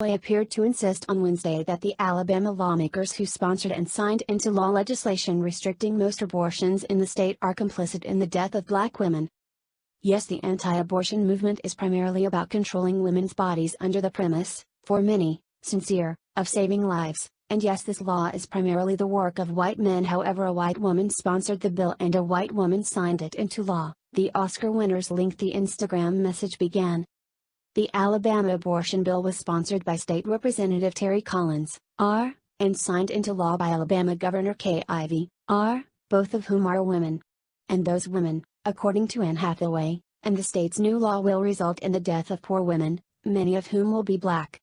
appeared to insist on Wednesday that the Alabama lawmakers who sponsored and signed into law legislation restricting most abortions in the state are complicit in the death of black women. Yes, the anti-abortion movement is primarily about controlling women's bodies under the premise, for many, sincere, of saving lives, and yes, this law is primarily the work of white men. However, a white woman sponsored the bill and a white woman signed it into law, the Oscar winner's lengthy Instagram message began. The Alabama abortion bill was sponsored by State Representative Terry Collins, R., and signed into law by Alabama Governor Kay Ivey, R., both of whom are women. And those women, according to Anne Hathaway, and the state's new law will result in the death of poor women, many of whom will be black.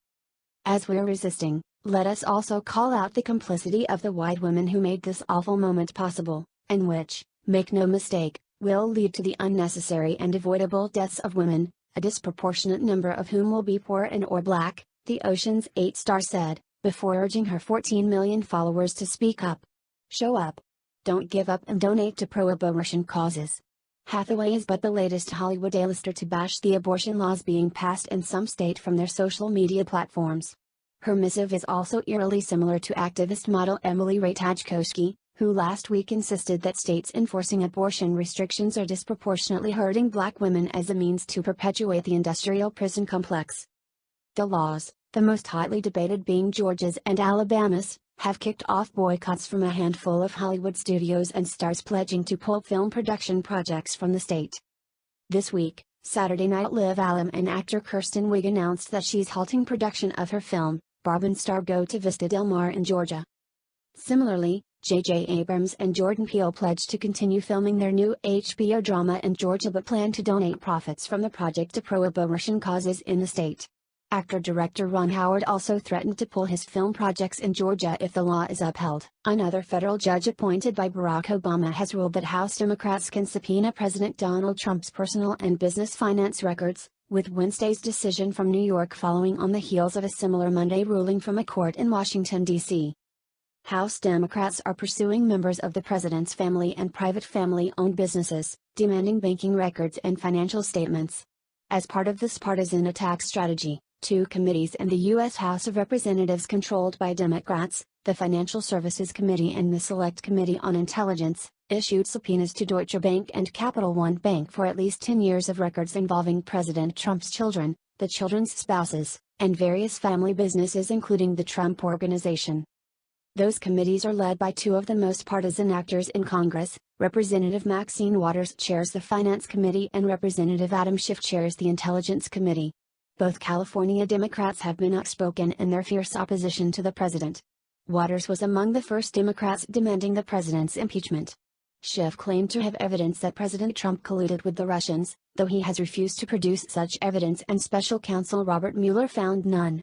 As we're resisting, let us also call out the complicity of the white women who made this awful moment possible, and which, make no mistake, will lead to the unnecessary and avoidable deaths of women, a disproportionate number of whom will be poor and or black, the Ocean's 8 star said, before urging her 14 million followers to speak up. Show up. Don't give up and donate to pro-abortion causes. Hathaway is but the latest Hollywood A-lister to bash the abortion laws being passed in some state from their social media platforms. Her missive is also eerily similar to activist model Emily Ratajkowski, who last week insisted that states enforcing abortion restrictions are disproportionately hurting black women as a means to perpetuate the industrial prison complex. The laws, the most hotly debated being Georgia's and Alabama's, have kicked off boycotts from a handful of Hollywood studios and stars pledging to pull film production projects from the state. This week, Saturday Night Live alum and actor Kristen Wiig announced that she's halting production of her film, Barb and star Go to Vista Del Mar in Georgia. Similarly, J.J. Abrams and Jordan Peele pledged to continue filming their new HBO drama in Georgia but plan to donate profits from the project to pro-abortion causes in the state. Actor-director Ron Howard also threatened to pull his film projects in Georgia if the law is upheld. Another federal judge appointed by Barack Obama has ruled that House Democrats can subpoena President Donald Trump's personal and business finance records, with Wednesday's decision from New York following on the heels of a similar Monday ruling from a court in Washington, D.C. House Democrats are pursuing members of the president's family and private family-owned businesses, demanding banking records and financial statements. As part of this partisan attack strategy, two committees in the U.S. House of Representatives controlled by Democrats, the Financial Services Committee and the Select Committee on Intelligence, issued subpoenas to Deutsche Bank and Capital One Bank for at least 10 years of records involving President Trump's children, the children's spouses, and various family businesses including the Trump Organization. Those committees are led by two of the most partisan actors in Congress. Representative Maxine Waters chairs the Finance Committee and Representative Adam Schiff chairs the Intelligence Committee. Both California Democrats have been outspoken in their fierce opposition to the president. Waters was among the first Democrats demanding the president's impeachment. Schiff claimed to have evidence that President Trump colluded with the Russians, though he has refused to produce such evidence and special counsel Robert Mueller found none.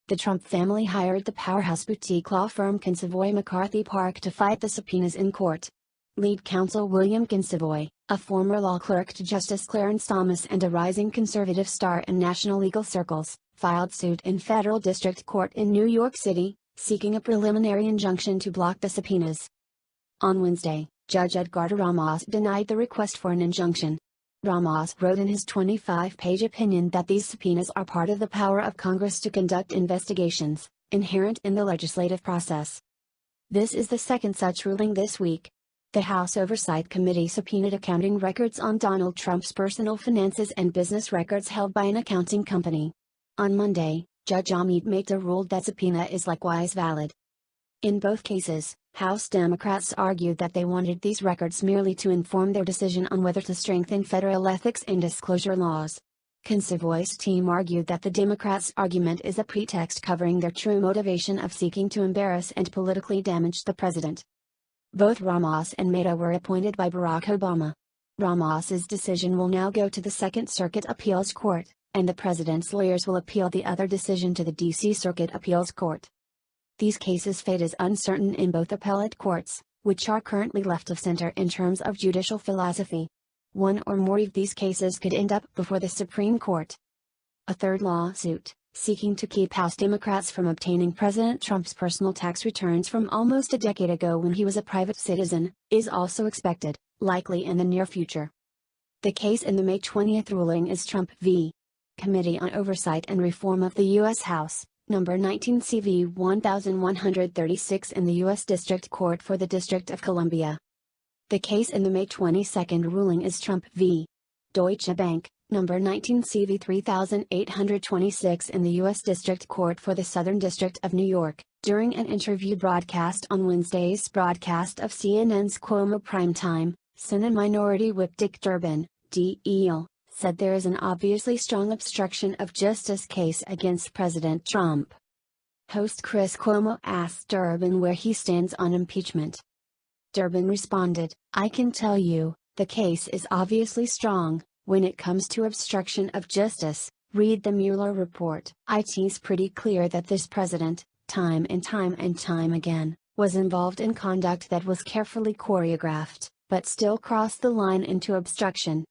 The Trump family hired the powerhouse boutique law firm Kinsavoy McCarthy Park to fight the subpoenas in court. Lead counsel William Kinsavoy, a former law clerk to Justice Clarence Thomas and a rising conservative star in national legal circles, filed suit in federal district court in New York City, seeking a preliminary injunction to block the subpoenas. On Wednesday, Judge Edgardo Ramos denied the request for an injunction. Ramos wrote in his 25-page opinion that these subpoenas are part of the power of Congress to conduct investigations, inherent in the legislative process. This is the second such ruling this week. The House Oversight Committee subpoenaed accounting records on Donald Trump's personal finances and business records held by an accounting company. On Monday, Judge Amit Mehta ruled that subpoena is likewise valid. In both cases, House Democrats argued that they wanted these records merely to inform their decision on whether to strengthen federal ethics and disclosure laws. Kinsavoy's team argued that the Democrats' argument is a pretext covering their true motivation of seeking to embarrass and politically damage the president. Both Ramos and Mehta were appointed by Barack Obama. Ramos's decision will now go to the Second Circuit Appeals Court, and the president's lawyers will appeal the other decision to the D.C. Circuit Appeals Court. These cases' fate is uncertain in both appellate courts, which are currently left of center in terms of judicial philosophy. One or more of these cases could end up before the Supreme Court. A third lawsuit, seeking to keep House Democrats from obtaining President Trump's personal tax returns from almost a decade ago when he was a private citizen, is also expected, likely in the near future. The case in the May 20 ruling is Trump v. Committee on Oversight and Reform of the U.S. House, number 19 CV 1136 in the U.S. District Court for the District of Columbia. The case in the May 22 ruling is Trump v. Deutsche Bank, number 19 CV 3826 in the U.S. District Court for the Southern District of New York. During an interview broadcast on Wednesday's broadcast of CNN's Cuomo Primetime, Senate Minority Whip Dick Durbin, D.E.L., said there is an obviously strong obstruction of justice case against President Trump. Host Chris Cuomo asked Durbin where he stands on impeachment. Durbin responded, "I can tell you, the case is obviously strong. When it comes to obstruction of justice, read the Mueller report. It's pretty clear that this president, time and time again, was involved in conduct that was carefully choreographed, but still crossed the line into obstruction."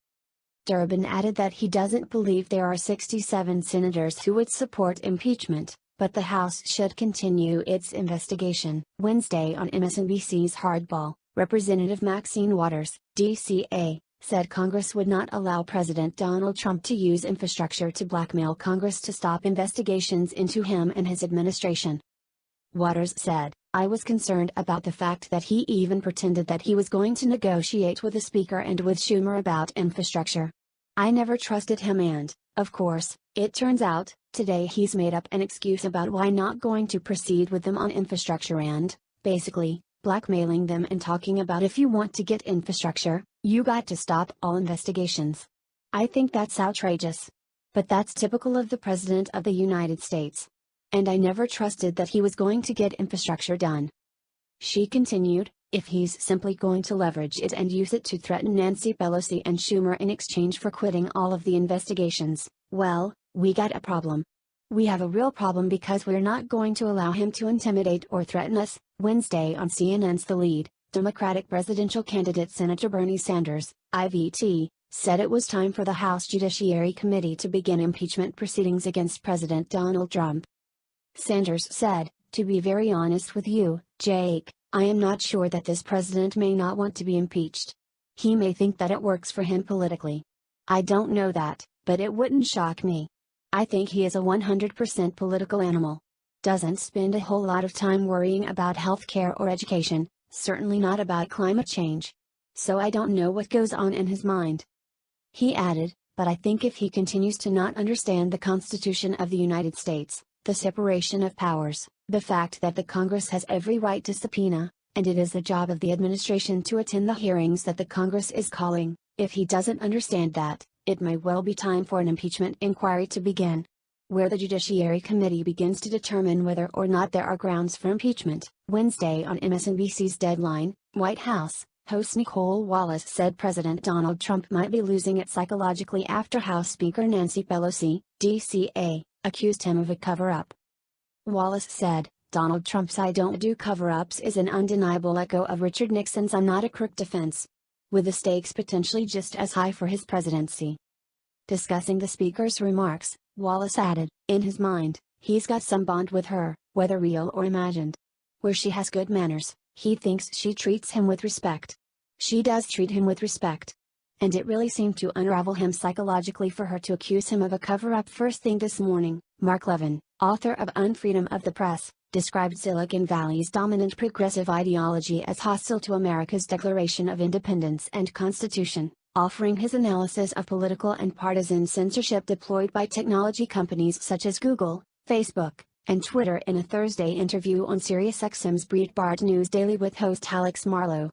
Durbin added that he doesn't believe there are 67 senators who would support impeachment, but the House should continue its investigation. Wednesday on MSNBC's Hardball, Representative Maxine Waters, DCA, said Congress would not allow President Donald Trump to use infrastructure to blackmail Congress to stop investigations into him and his administration. Waters said, "I was concerned about the fact that he even pretended that he was going to negotiate with the Speaker and with Schumer about infrastructure. I never trusted him and, of course, it turns out, today he's made up an excuse about why not going to proceed with them on infrastructure and, basically, blackmailing them and talking about if you want to get infrastructure, you got to stop all investigations. I think that's outrageous. But that's typical of the President of the United States. And I never trusted that he was going to get infrastructure done." She continued, "If he's simply going to leverage it and use it to threaten Nancy Pelosi and Schumer in exchange for quitting all of the investigations, well, we got a problem. We have a real problem because we're not going to allow him to intimidate or threaten us." Wednesday on CNN's The Lead, Democratic presidential candidate Senator Bernie Sanders, IVT, said it was time for the House Judiciary Committee to begin impeachment proceedings against President Donald Trump. Sanders said, "To be very honest with you, Jake, I am not sure that this president may not want to be impeached. He may think that it works for him politically. I don't know that, but it wouldn't shock me. I think he is a 100% political animal. Doesn't spend a whole lot of time worrying about healthcare or education, certainly not about climate change. So I don't know what goes on in his mind." He added, "But I think if he continues to not understand the Constitution of the United States, the separation of powers, the fact that the Congress has every right to subpoena, and it is the job of the administration to attend the hearings that the Congress is calling, if he doesn't understand that, it may well be time for an impeachment inquiry to begin. Where the Judiciary Committee begins to determine whether or not there are grounds for impeachment." Wednesday on MSNBC's Deadline, White House, host Nicole Wallace said President Donald Trump might be losing it psychologically after House Speaker Nancy Pelosi, DCA, accused him of a cover-up. Wallace said, "Donald Trump's "I don't do cover-ups" is an undeniable echo of Richard Nixon's "I'm not a crook" defense. With the stakes potentially just as high for his presidency." Discussing the Speaker's remarks, Wallace added, "In his mind, he's got some bond with her, whether real or imagined. Where she has good manners, he thinks she treats him with respect. She does treat him with respect. And it really seemed to unravel him psychologically for her to accuse him of a cover-up." First thing this morning, Mark Levin, author of Unfreedom of the Press, described Silicon Valley's dominant progressive ideology as hostile to America's Declaration of Independence and Constitution, offering his analysis of political and partisan censorship deployed by technology companies such as Google, Facebook, and Twitter in a Thursday interview on SiriusXM's Breitbart News Daily with host Alex Marlow.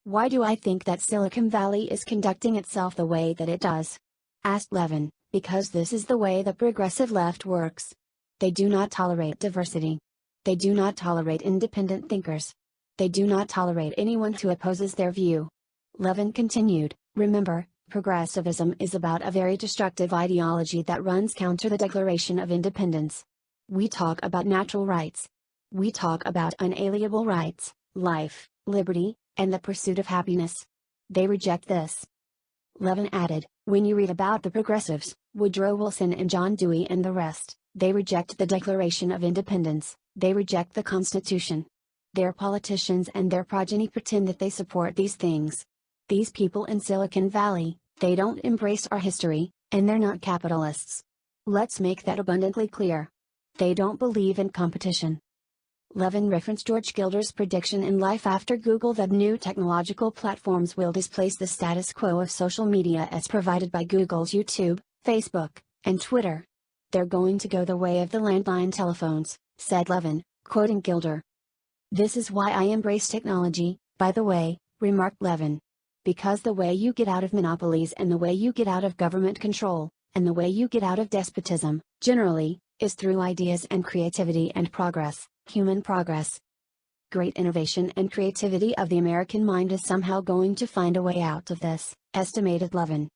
"Why do I think that Silicon Valley is conducting itself the way that it does?" asked Levin. "Because this is the way the progressive left works. They do not tolerate diversity. They do not tolerate independent thinkers. They do not tolerate anyone who opposes their view." Levin continued, "Remember, progressivism is about a very destructive ideology that runs counter the Declaration of Independence. We talk about natural rights. We talk about unalienable rights, life, liberty, and the pursuit of happiness. They reject this." Levin added, "When you read about the progressives, Woodrow Wilson and John Dewey and the rest, they reject the Declaration of Independence, they reject the Constitution. Their politicians and their progeny pretend that they support these things. These people in Silicon Valley, they don't embrace our history, and they're not capitalists. Let's make that abundantly clear. They don't believe in competition. Levin referenced George Gilder's prediction in Life After Google that new technological platforms will displace the status quo of social media as provided by Google's YouTube, Facebook, and Twitter. They're going to go the way of the landline telephones, said Levin, quoting Gilder. This is why I embrace technology, by the way, remarked Levin. Because the way you get out of monopolies and the way you get out of government control, and the way you get out of despotism, generally, is through ideas and creativity and progress, human progress. Great innovation and creativity of the American mind is somehow going to find a way out of this, estimated Levin.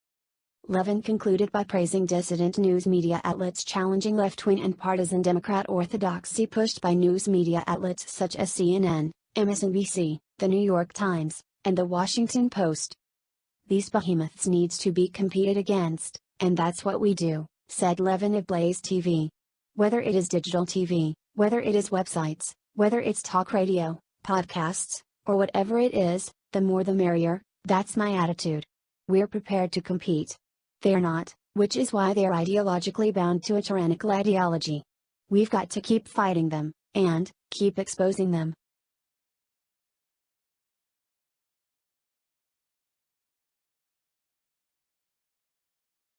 Levin concluded by praising dissident news media outlets challenging left-wing and partisan Democrat orthodoxy pushed by news media outlets such as CNN, MSNBC, The New York Times, and The Washington Post. These behemoths needs to be competed against, and that's what we do, said Levin of Blaze TV. Whether it is digital TV, whether it is websites, whether it's talk radio, podcasts, or whatever it is, the more the merrier, that's my attitude. We're prepared to compete. They're not, which is why they're ideologically bound to a tyrannical ideology. We've got to keep fighting them, and keep exposing them.